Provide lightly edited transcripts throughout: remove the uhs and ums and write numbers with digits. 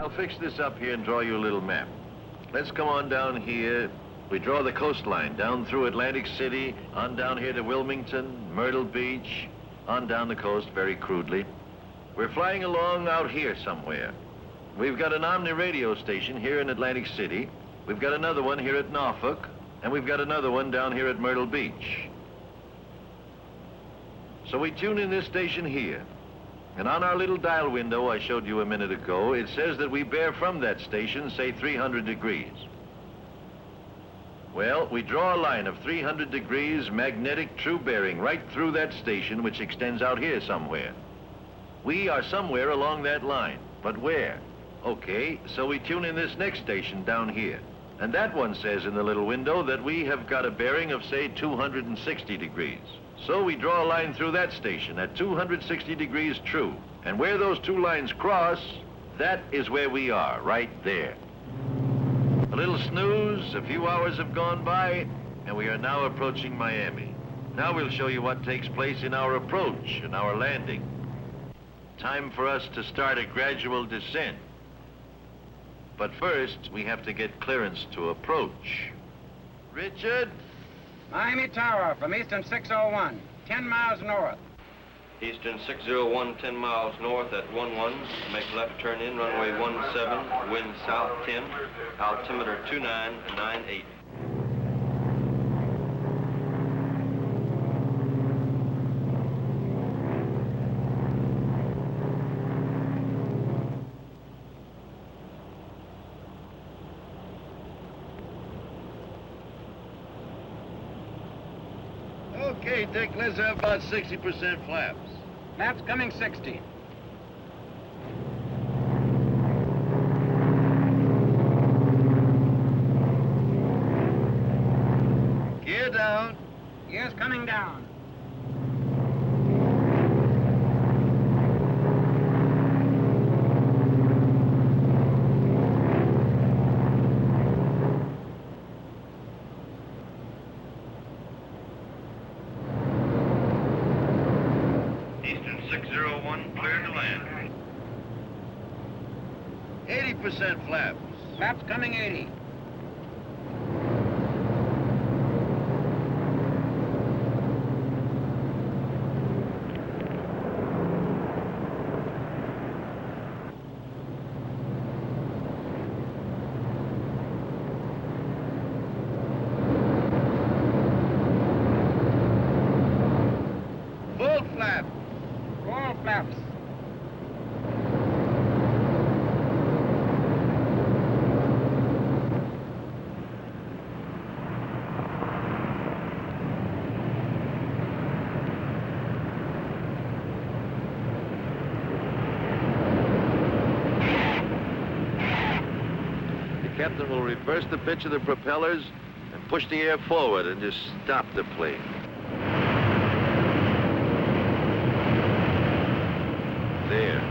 I'll fix this up here and draw you a little map. Let's come on down here. We draw the coastline down through Atlantic City, on down here to Wilmington, Myrtle Beach, on down the coast very crudely. We're flying along out here somewhere. We've got an Omni radio station here in Atlantic City. We've got another one here at Norfolk, and we've got another one down here at Myrtle Beach. So we tune in this station here. And on our little dial window I showed you a minute ago, it says that we bear from that station, say 300 degrees. Well, we draw a line of 300 degrees magnetic true bearing right through that station, which extends out here somewhere. We are somewhere along that line, but where? Okay, so we tune in this next station down here. And that one says in the little window that we have got a bearing of, say, 260 degrees. So we draw a line through that station at 260 degrees true. And where those two lines cross, that is where we are, right there. A little snooze, a few hours have gone by, and we are now approaching Miami. Now we'll show you what takes place in our approach and our landing. Time for us to start a gradual descent. But first, we have to get clearance to approach. Richard? Miami Tower from Eastern 601, 10 miles north. Eastern 601, 10 miles north at 11. Make left turn in, runway 17, wind south 10, altimeter 2998. Okay, Dick, let's have about 60% flaps. Flaps coming 60. Gear down. Gears coming down. Eastern 601, clear to land. 80% flaps. Flaps coming 80. Full flap. Full flaps. The captain will reverse the pitch of the propellers and push the air forward and just stop the plane. There.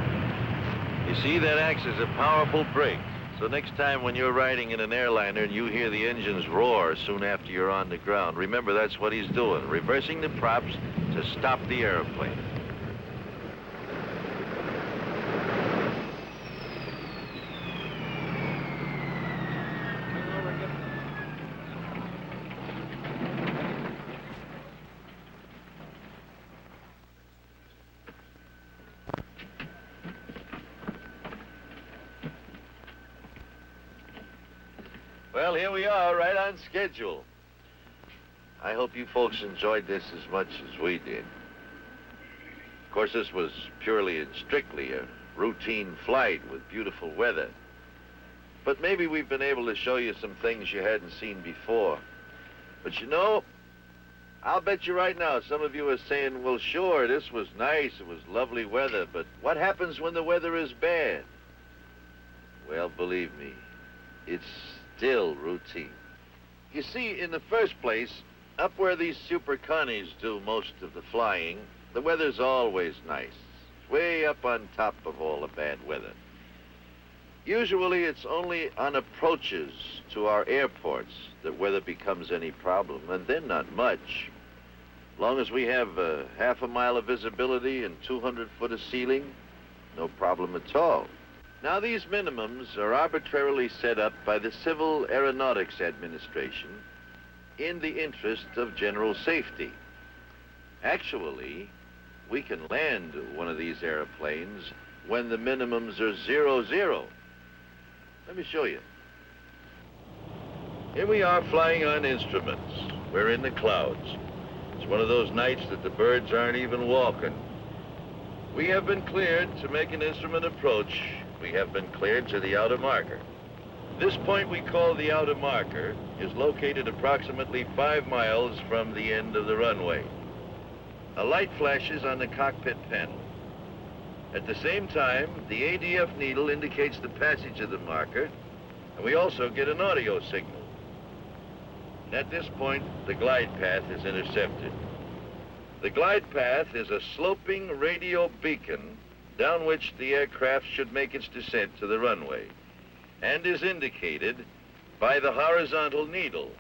You see, that acts as a powerful brake. So next time when you're riding in an airliner and you hear the engines roar soon after you're on the ground, remember that's what he's doing, reversing the props to stop the airplane. Well, here we are, right on schedule. I hope you folks enjoyed this as much as we did. Of course, this was purely and strictly a routine flight with beautiful weather. But maybe we've been able to show you some things you hadn't seen before. But you know, I'll bet you right now some of you are saying, well, sure, this was nice, it was lovely weather, but what happens when the weather is bad? Well, believe me, it's still routine. You see, in the first place, up where these super connies do most of the flying, the weather's always nice, way up on top of all the bad weather. Usually it's only on approaches to our airports that weather becomes any problem, and then not much. As long as we have half a mile of visibility and 200 foot of ceiling, no problem at all. Now, these minimums are arbitrarily set up by the Civil Aeronautics Administration in the interest of general safety. Actually, we can land one of these airplanes when the minimums are 00. Let me show you. Here we are flying on instruments. We're in the clouds. It's one of those nights that the birds aren't even walking. We have been cleared to make an instrument approach. We have been cleared to the outer marker. This point we call the outer marker is located approximately 5 miles from the end of the runway. A light flashes on the cockpit panel. At the same time, the ADF needle indicates the passage of the marker, and we also get an audio signal. At this point, the glide path is intercepted. The glide path is a sloping radio beacon down which the aircraft should make its descent to the runway, and is indicated by the horizontal needle.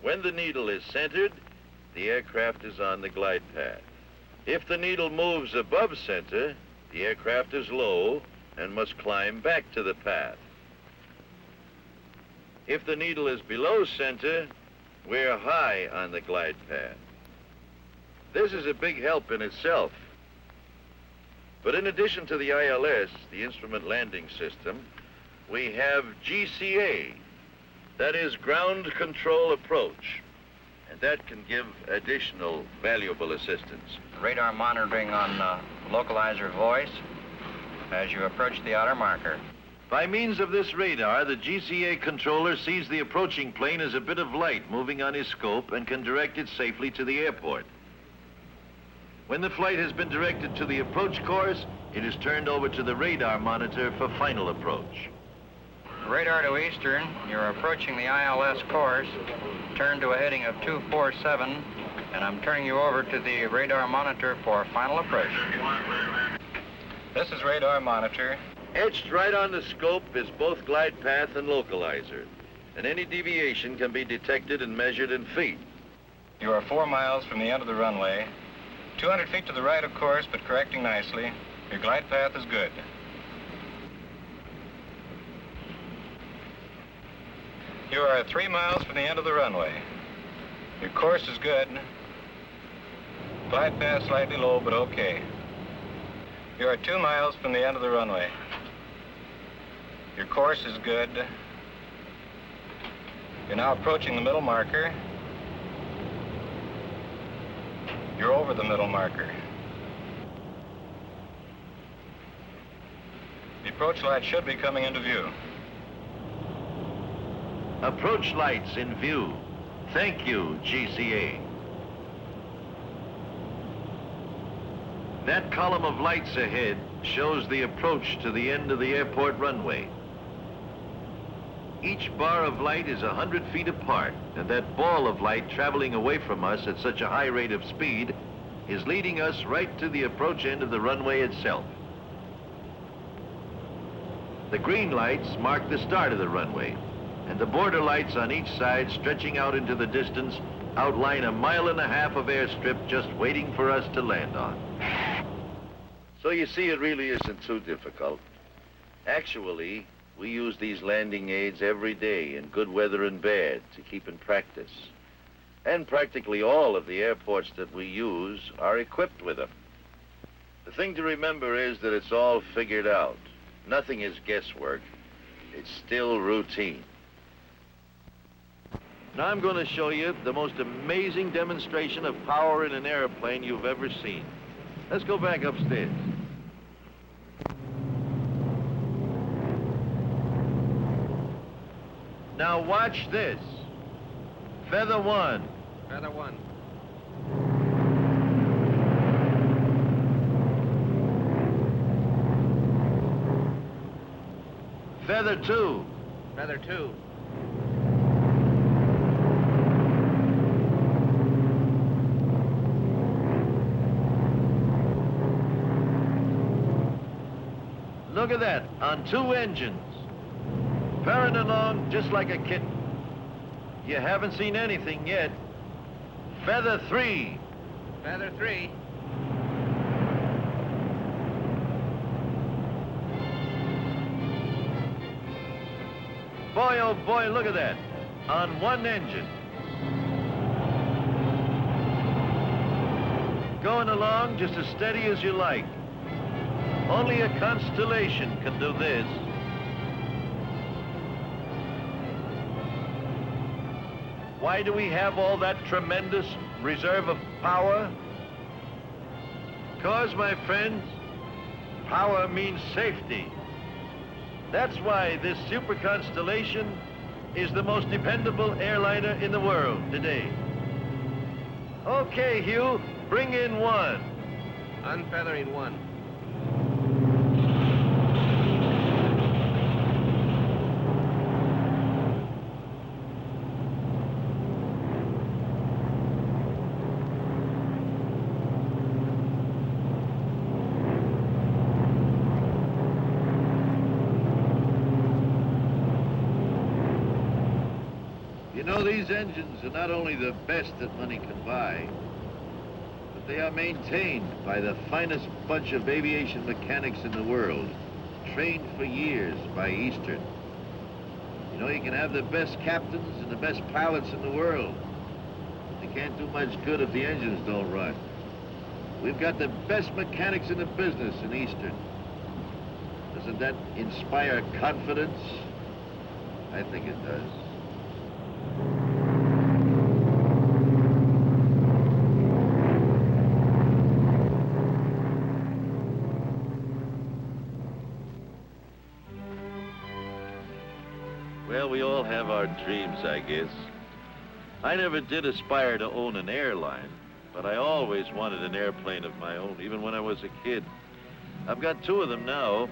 When the needle is centered, the aircraft is on the glide path. If the needle moves above center, the aircraft is low and must climb back to the path. If the needle is below center, we're high on the glide path. This is a big help in itself. But in addition to the ILS, the Instrument Landing System, we have GCA, that is Ground Control Approach, and that can give additional valuable assistance. Radar monitoring on localizer voice as you approach the outer marker. By means of this radar, the GCA controller sees the approaching plane as a bit of light moving on his scope and can direct it safely to the airport. When the flight has been directed to the approach course, it is turned over to the radar monitor for final approach. Radar to eastern, you're approaching the ILS course. Turn to a heading of 247, and I'm turning you over to the radar monitor for final approach. This is radar monitor. Etched right on the scope is both glide path and localizer, and any deviation can be detected and measured in feet. You are 4 miles from the end of the runway. 200 feet to the right, of course, but correcting nicely. Your glide path is good. You are 3 miles from the end of the runway. Your course is good. Glide path slightly low, but okay. You are 2 miles from the end of the runway. Your course is good. You're now approaching the middle marker. You're over the middle marker. The approach light should be coming into view. Approach lights in view. Thank you, GCA. That column of lights ahead shows the approach to the end of the airport runway. Each bar of light is 100 feet apart, and that ball of light traveling away from us at such a high rate of speed is leading us right to the approach end of the runway itself. The green lights mark the start of the runway, and the border lights on each side stretching out into the distance outline a 1.5 miles of airstrip just waiting for us to land on. So you see, it really isn't too difficult. Actually, we use these landing aids every day in good weather and bad to keep in practice. And practically all of the airports that we use are equipped with them. The thing to remember is that it's all figured out. Nothing is guesswork. It's still routine. Now I'm going to show you the most amazing demonstration of power in an airplane you've ever seen. Let's go back upstairs. Now watch this. Feather 1. Feather 1. Feather 2. Feather 2. Look at that, on 2 engines. Purring along just like a kitten. You haven't seen anything yet. Feather 3. Feather 3. Boy, oh boy, look at that. On one engine. Going along just as steady as you like. Only a constellation can do this. Why do we have all that tremendous reserve of power? Because, my friends, power means safety. That's why this super constellation is the most dependable airliner in the world today. Okay, Hugh, bring in one. Unfeathering one. You know, these engines are not only the best that money can buy, but they are maintained by the finest bunch of aviation mechanics in the world, trained for years by Eastern. You know, you can have the best captains and the best pilots in the world. They can't do much good if the engines don't run. We've got the best mechanics in the business in Eastern. Doesn't that inspire confidence? I think it does. Well, we all have our dreams, I guess. I never did aspire to own an airline, but I always wanted an airplane of my own, even when I was a kid. I've got two of them now,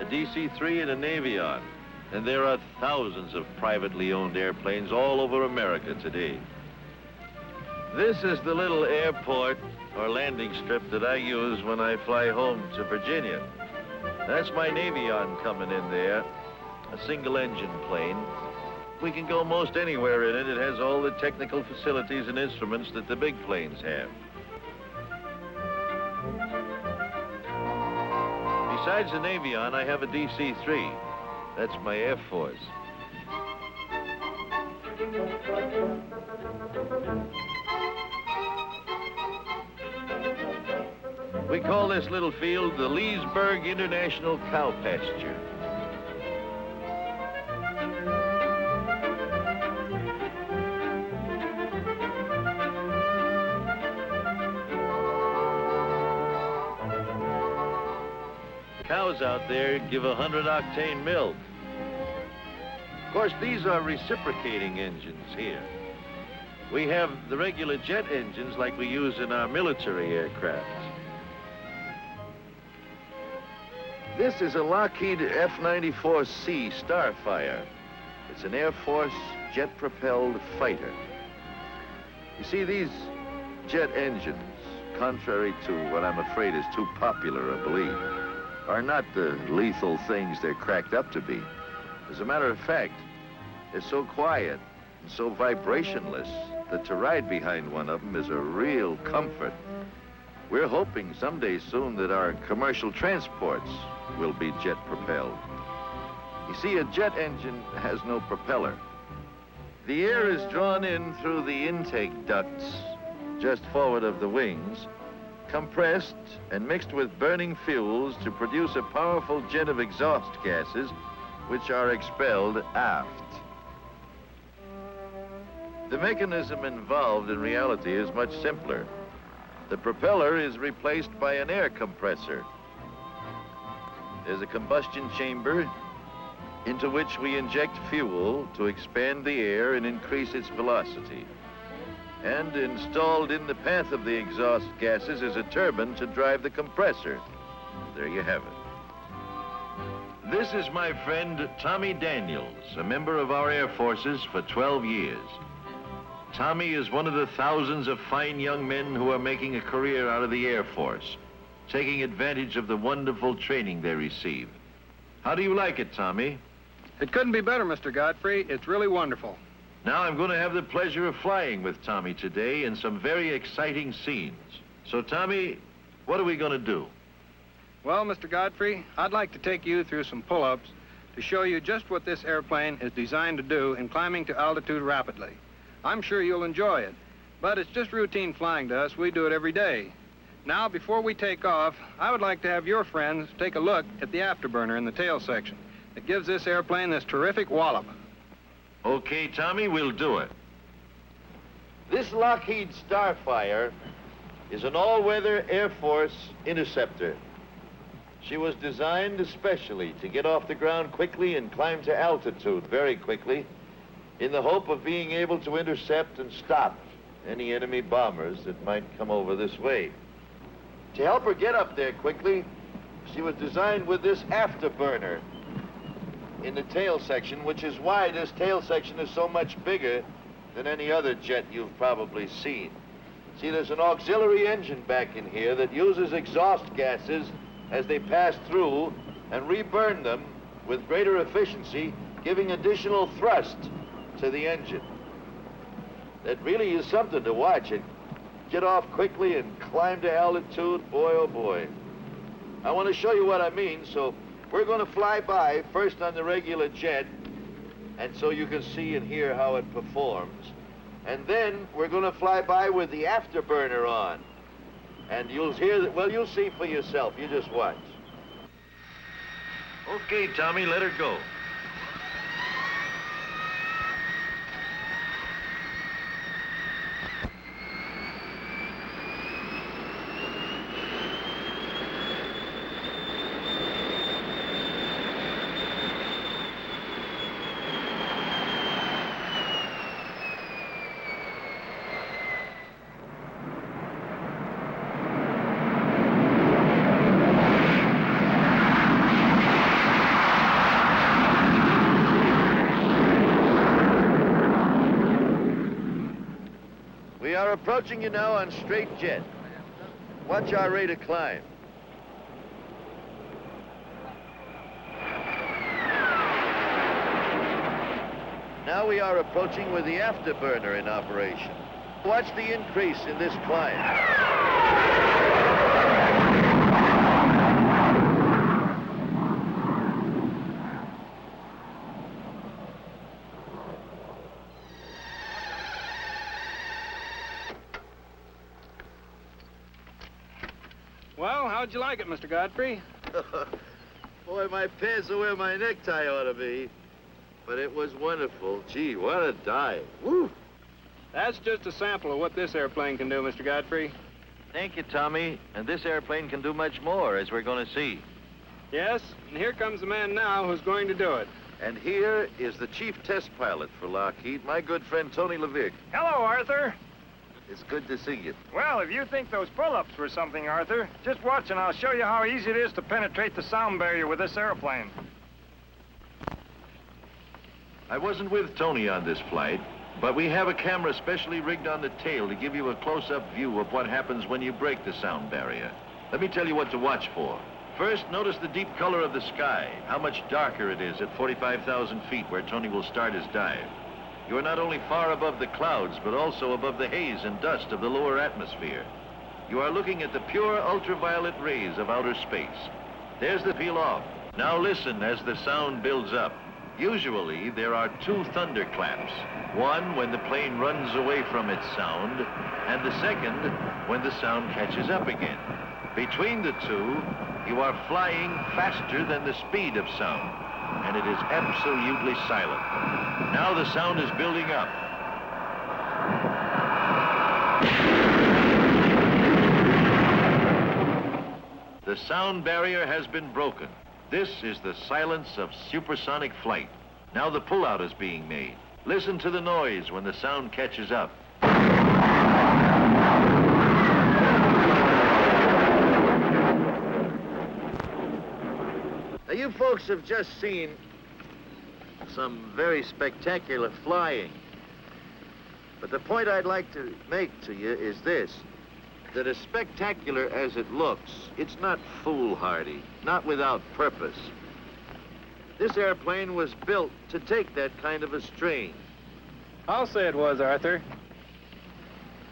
a DC-3 and a Navion, and there are thousands of privately owned airplanes all over America today. This is the little airport or landing strip that I use when I fly home to Virginia. That's my Navion coming in there. A single-engine plane. We can go most anywhere in it. It has all the technical facilities and instruments that the big planes have. Besides the Navion, I have a DC-3. That's my Air Force. We call this little field the Leesburg International Cow Pasture. Cows out there give 100-octane milk. Of course, these are reciprocating engines here. We have the regular jet engines like we use in our military aircraft. This is a Lockheed F-94C Starfire. It's an Air Force jet-propelled fighter. You see, these jet engines, contrary to what I'm afraid is too popular a belief, are not the lethal things they're cracked up to be. As a matter of fact, they're so quiet and so vibrationless that to ride behind one of them is a real comfort. We're hoping someday soon that our commercial transports will be jet-propelled. You see, a jet engine has no propeller. The air is drawn in through the intake ducts just forward of the wings, compressed and mixed with burning fuels to produce a powerful jet of exhaust gases which are expelled aft. The mechanism involved in reality is much simpler. The propeller is replaced by an air compressor. There's a combustion chamber into which we inject fuel to expand the air and increase its velocity. And installed in the path of the exhaust gases is a turbine to drive the compressor. There you have it. This is my friend Tommy Daniels, a member of our Air Forces for 12 years. Tommy is one of the thousands of fine young men who are making a career out of the Air Force, taking advantage of the wonderful training they receive. How do you like it, Tommy? It couldn't be better, Mr. Godfrey. It's really wonderful. Now I'm going to have the pleasure of flying with Tommy today in some very exciting scenes. So, Tommy, what are we going to do? Well, Mr. Godfrey, I'd like to take you through some pull-ups to show you just what this airplane is designed to do in climbing to altitude rapidly. I'm sure you'll enjoy it, but it's just routine flying to us. We do it every day. Now, before we take off, I would like to have your friends take a look at the afterburner in the tail section. It gives this airplane this terrific wallop. Okay, Tommy, we'll do it. This Lockheed Starfire is an all-weather Air Force interceptor. She was designed especially to get off the ground quickly and climb to altitude very quickly in the hope of being able to intercept and stop any enemy bombers that might come over this way. To help her get up there quickly, she was designed with this afterburner in the tail section, which is why this tail section is so much bigger than any other jet you've probably seen. See, there's an auxiliary engine back in here that uses exhaust gases as they pass through and reburn them with greater efficiency, giving additional thrust to the engine. That really is something to watch. It get off quickly and climb to altitude, boy, oh boy. I want to show you what I mean, so we're going to fly by first on the regular jet, and so you can see and hear how it performs. And then we're going to fly by with the afterburner on. And you'll hear that, well, you'll see for yourself. You just watch. Okay, Tommy, let her go. We are approaching you now on straight jet. Watch our rate of climb. Now we are approaching with the afterburner in operation. Watch the increase in this climb. Well, how'd you like it, Mr. Godfrey? Boy, my pants are where my necktie ought to be. But it was wonderful. Gee, what a dive. Woo! That's just a sample of what this airplane can do, Mr. Godfrey. Thank you, Tommy. And this airplane can do much more, as we're going to see. Yes, and here comes the man now who's going to do it. And here is the chief test pilot for Lockheed, my good friend Tony Levick. Hello, Arthur. It's good to see you. Well, if you think those pull-ups were something, Arthur, just watch and I'll show you how easy it is to penetrate the sound barrier with this airplane. I wasn't with Tony on this flight, but we have a camera specially rigged on the tail to give you a close-up view of what happens when you break the sound barrier. Let me tell you what to watch for. First, notice the deep color of the sky, how much darker it is at 45,000 feet where Tony will start his dive. You are not only far above the clouds, but also above the haze and dust of the lower atmosphere. You are looking at the pure ultraviolet rays of outer space. There's the peel off. Now listen as the sound builds up. Usually, there are two thunderclaps. One when the plane runs away from its sound, and the second when the sound catches up again. Between the two, you are flying faster than the speed of sound, and it is absolutely silent. Now the sound is building up. The sound barrier has been broken. This is the silence of supersonic flight. Now the pullout is being made. Listen to the noise when the sound catches up. Now you folks have just seen some very spectacular flying. But the point I'd like to make to you is this, that as spectacular as it looks, it's not foolhardy, not without purpose. This airplane was built to take that kind of a strain. I'll say it was, Arthur.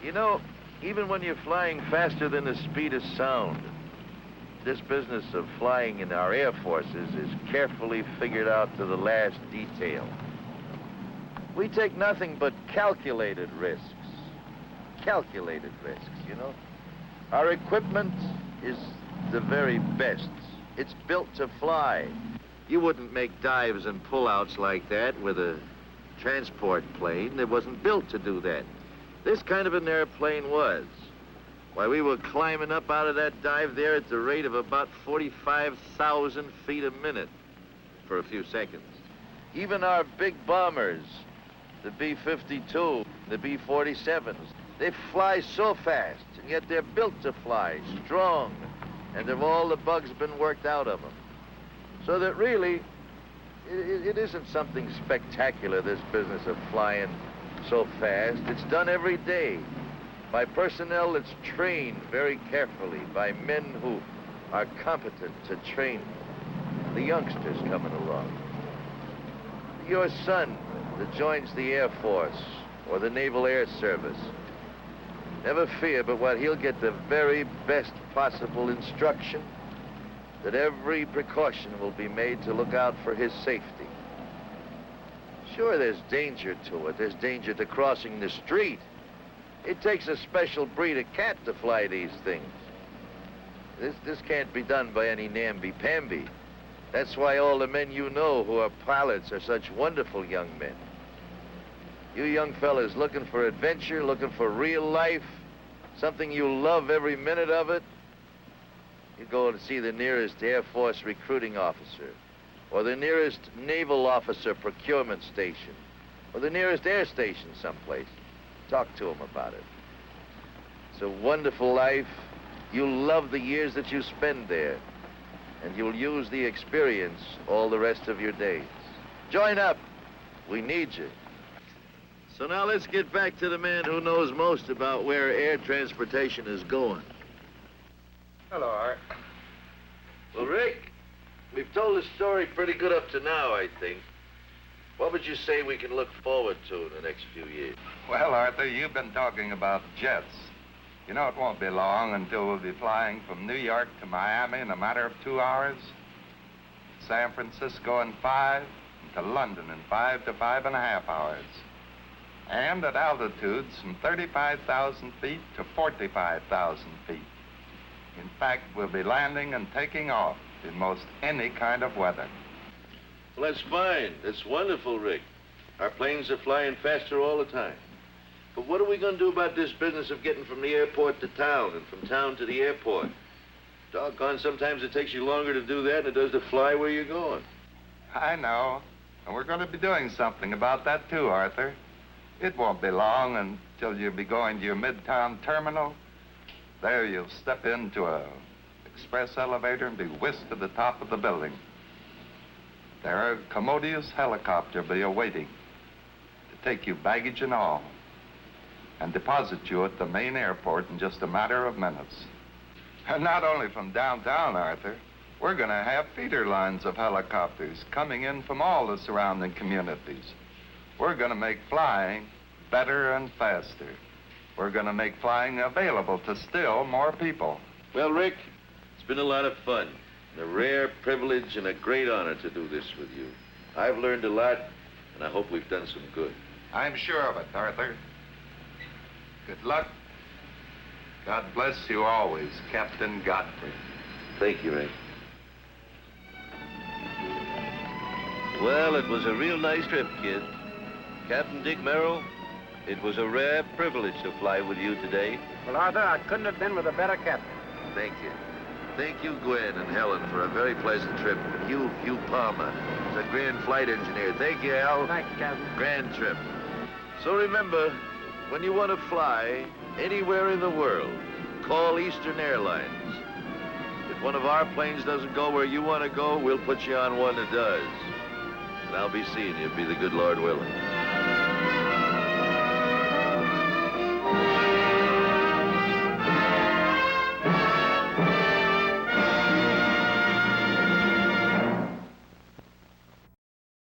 You know, even when you're flying faster than the speed of sound, this business of flying in our Air Forces is carefully figured out to the last detail. We take nothing but calculated risks. Calculated risks, you know? Our equipment is the very best. It's built to fly. You wouldn't make dives and pullouts like that with a transport plane. It wasn't built to do that. This kind of an airplane was. Why, we were climbing up out of that dive there at the rate of about 45,000 feet a minute for a few seconds. Even our big bombers, the B-52, the B-47s, they fly so fast, and yet they're built to fly, strong, and have all the bugs been worked out of them. So that really, it isn't something spectacular, this business of flying so fast. It's done every day by personnel that's trained very carefully, by men who are competent to train the youngsters coming along. Your son that joins the Air Force or the Naval Air Service, never fear but what he'll get the very best possible instruction, that every precaution will be made to look out for his safety. Sure, there's danger to it. There's danger to crossing the street. It takes a special breed of cat to fly these things. This can't be done by any namby-pamby. That's why all the men you know who are pilots are such wonderful young men. You young fellas looking for adventure, looking for real life, something you love every minute of it, you go and see the nearest Air Force recruiting officer, or the nearest naval officer procurement station, or the nearest air station someplace. Talk to them about it. It's a wonderful life. You'll love the years that you spend there, and you'll use the experience all the rest of your days. Join up. We need you. So now let's get back to the man who knows most about where air transportation is going. Hello, Art. Well, Rick, we've told the story pretty good up to now, I think. What would you say we can look forward to in the next few years? Well, Arthur, you've been talking about jets. You know, it won't be long until we'll be flying from New York to Miami in a matter of 2 hours, San Francisco in 5, and to London in 5 to 5.5 hours. And at altitudes from 35,000 feet to 45,000 feet. In fact, we'll be landing and taking off in most any kind of weather. Well, that's fine. That's wonderful, Rick. Our planes are flying faster all the time. But what are we going to do about this business of getting from the airport to town and from town to the airport? Doggone, sometimes it takes you longer to do that than it does to fly where you're going. I know. And we're going to be doing something about that, too, Arthur. It won't be long until you'll be going to your midtown terminal. There you'll step into a express elevator and be whisked to the top of the building. There a commodious helicopter will be awaiting to take you, baggage and all, and deposit you at the main airport in just a matter of minutes. And not only from downtown, Arthur, we're going to have feeder lines of helicopters coming in from all the surrounding communities. We're going to make flying better and faster. We're going to make flying available to still more people. Well, Rick, it's been a lot of fun. A rare privilege and a great honor to do this with you. I've learned a lot, and I hope we've done some good. I'm sure of it, Arthur. Good luck. God bless you always, Captain Godfrey. Thank you, Rick. Well, it was a real nice trip, kid. Captain Dick Merrill, it was a rare privilege to fly with you today. Well, Arthur, I couldn't have been with a better captain. Thank you. Thank you, Gwen and Helen, for a very pleasant trip. Hugh Palmer is a grand flight engineer. Thank you, Al. Thank you, Captain. Grand trip. So remember, when you want to fly anywhere in the world, call Eastern Airlines. If one of our planes doesn't go where you want to go, we'll put you on one that does. And I'll be seeing you, be the good Lord willing.